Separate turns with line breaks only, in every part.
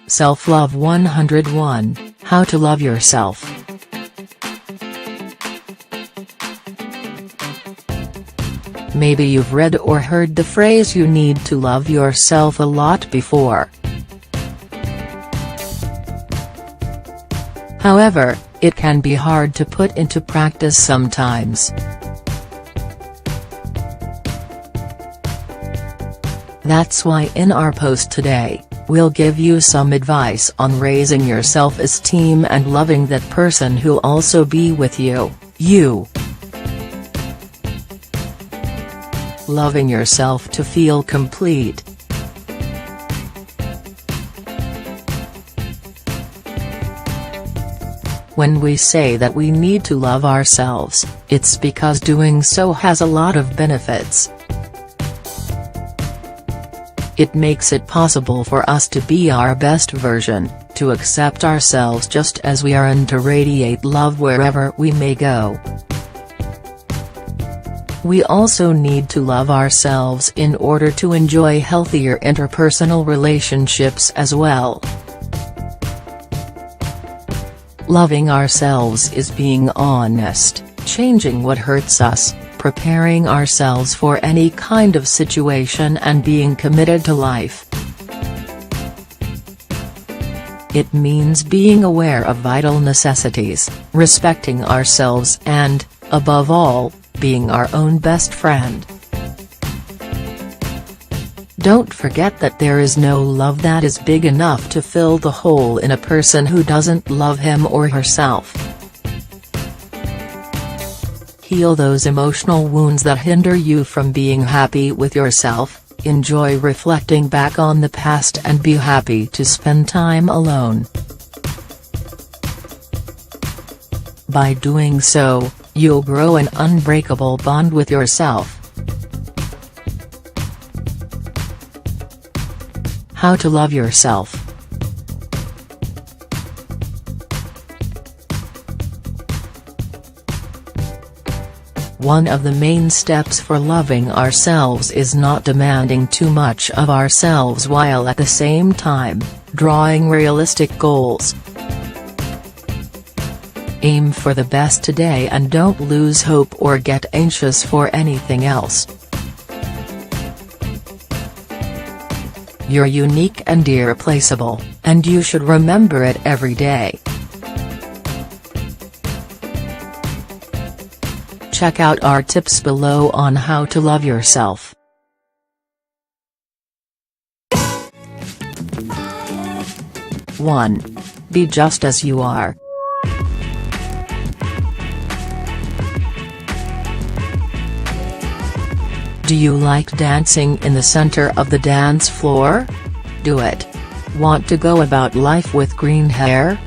Self-Love 101, How to Love Yourself. Maybe you've read or heard the phrase "you need to love yourself" a lot before. However, it can be hard to put into practice sometimes. That's why in our post today, we'll give you some advice on raising your self-esteem and loving that person who'll also be with you, you. Loving yourself to feel complete. When we say that we need to love ourselves, it's because doing so has a lot of benefits. It makes it possible for us to be our best version, to accept ourselves just as we are, and to radiate love wherever we may go. We also need to love ourselves in order to enjoy healthier interpersonal relationships as well. Loving ourselves is being honest, changing what hurts us, preparing ourselves for any kind of situation, and being committed to life. It means being aware of vital necessities, respecting ourselves and, above all, being our own best friend. Don't forget that there is no love that is big enough to fill the hole in a person who doesn't love him or herself. Heal those emotional wounds that hinder you from being happy with yourself, enjoy reflecting back on the past, and be happy to spend time alone. By doing so, you'll grow an unbreakable bond with yourself. How to love yourself. One of the main steps for loving ourselves is not demanding too much of ourselves while at the same time, drawing realistic goals. Aim for the best today and don't lose hope or get anxious for anything else. You're unique and irreplaceable, and you should remember it every day. Check out our tips below on how to love yourself. 1. Be just as you are. Do you like dancing in the center of the dance floor? Do it. Want to go about life with green hair?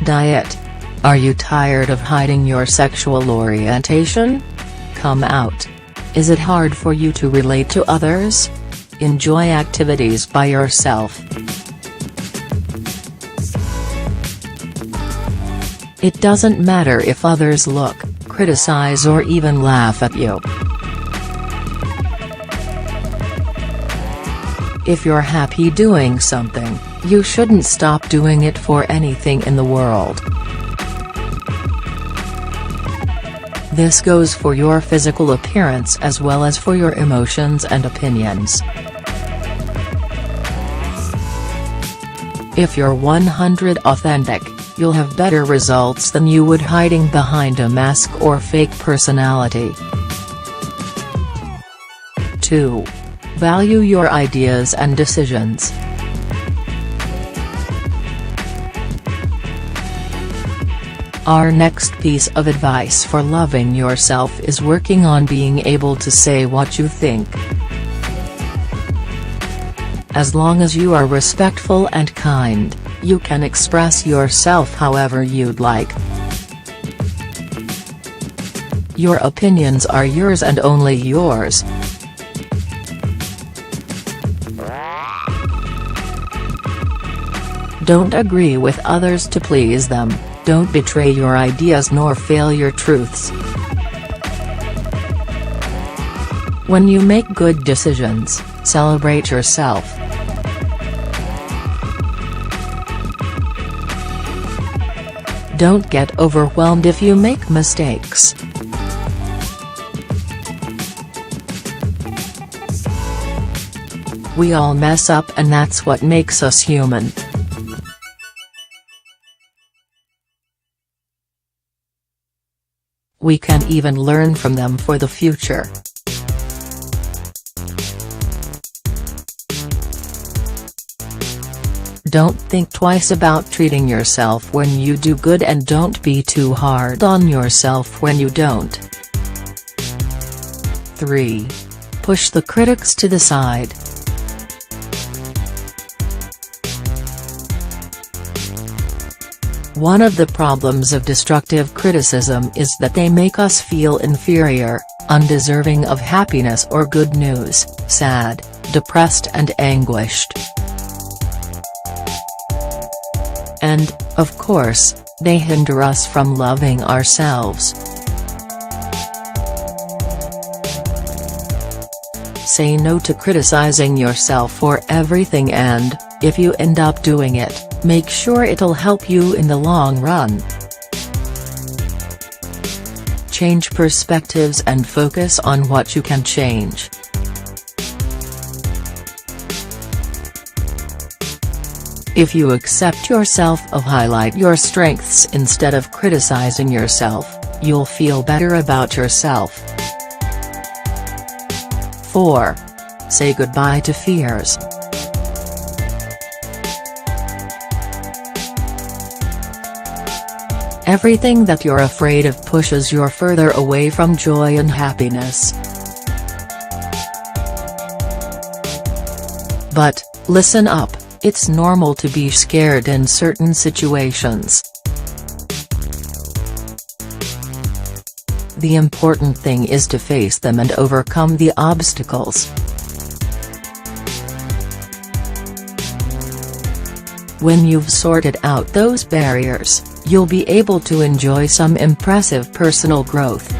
Dye it. Are you tired of hiding your sexual orientation? Come out. Is it hard for you to relate to others? Enjoy activities by yourself. It doesn't matter if others look, criticize, or even laugh at you. If you're happy doing something, you shouldn't stop doing it for anything in the world. This goes for your physical appearance as well as for your emotions and opinions. If you're 100% authentic, you'll have better results than you would hiding behind a mask or fake personality. 2. Value your ideas and decisions. Our next piece of advice for loving yourself is working on being able to say what you think. As long as you are respectful and kind, you can express yourself however you'd like. Your opinions are yours and only yours. Don't agree with others to please them, don't betray your ideas nor fail your truths. When you make good decisions, celebrate yourself. Don't get overwhelmed if you make mistakes. We all mess up, and that's what makes us human. We can even learn from them for the future. Don't think twice about treating yourself when you do good, and don't be too hard on yourself when you don't. 3. Push the critics to the side. One of the problems of destructive criticism is that they make us feel inferior, undeserving of happiness or good news, sad, depressed and anguished. And, of course, they hinder us from loving ourselves. Say no to criticizing yourself for everything, and, if you end up doing it, make sure it'll help you in the long run. Change perspectives and focus on what you can change. If you accept yourself and highlight your strengths instead of criticizing yourself, you'll feel better about yourself. 4. Say goodbye to fears. Everything that you're afraid of pushes you further away from joy and happiness. But, listen up, it's normal to be scared in certain situations. The important thing is to face them and overcome the obstacles. When you've sorted out those barriers, you'll be able to enjoy some impressive personal growth.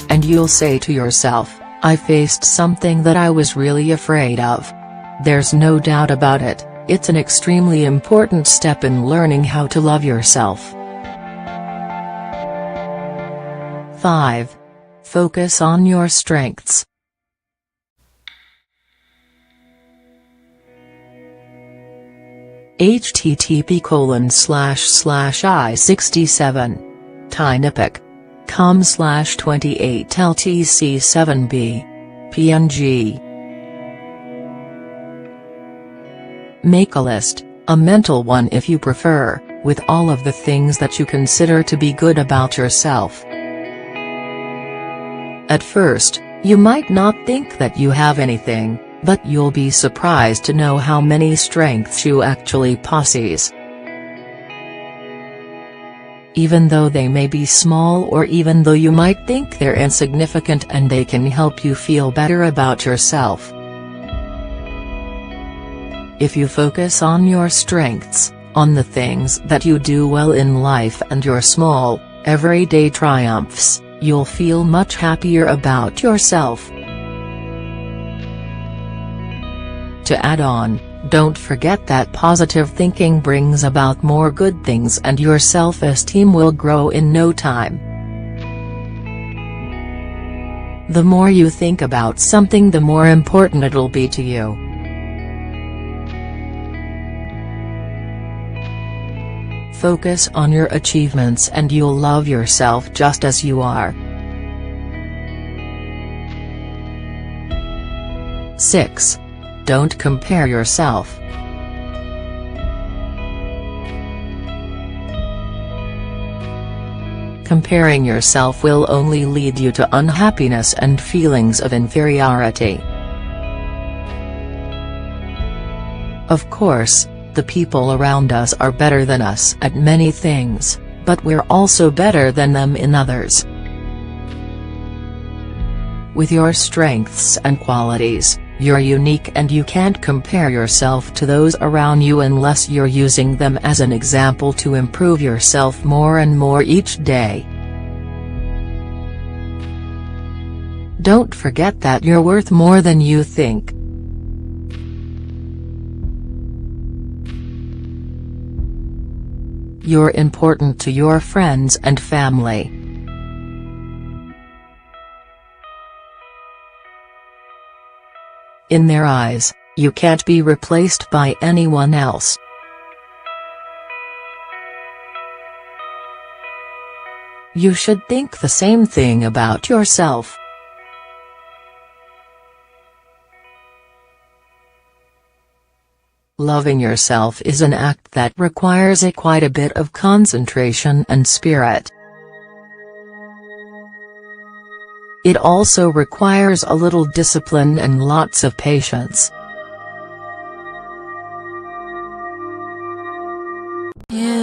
And you'll say to yourself, I faced something that I was really afraid of. There's no doubt about it, it's an extremely important step in learning how to love yourself. 5. Focus on your strengths. http://i67.com/28LTC7B. PNG. Make a list, a mental one if you prefer, with all of the things that you consider to be good about yourself. At first, you might not think that you have anything, but you'll be surprised to know how many strengths you actually possess. Even though they may be small, or even though you might think they're insignificant, and they can help you feel better about yourself. If you focus on your strengths, on the things that you do well in life and your small, everyday triumphs, you'll feel much happier about yourself. To add on, don't forget that positive thinking brings about more good things, and your self-esteem will grow in no time. The more you think about something, the more important it'll be to you. Focus on your achievements and you'll love yourself just as you are. 6. Don't compare yourself. Comparing yourself will only lead you to unhappiness and feelings of inferiority. Of course, the people around us are better than us at many things, but we're also better than them in others. With your strengths and qualities, you're unique, and you can't compare yourself to those around you unless you're using them as an example to improve yourself more and more each day. Don't forget that you're worth more than you think. You're important to your friends and family. In their eyes, you can't be replaced by anyone else. You should think the same thing about yourself. Loving yourself is an act that requires quite a bit of concentration and spirit. It also requires a little discipline and lots of patience.
Yeah.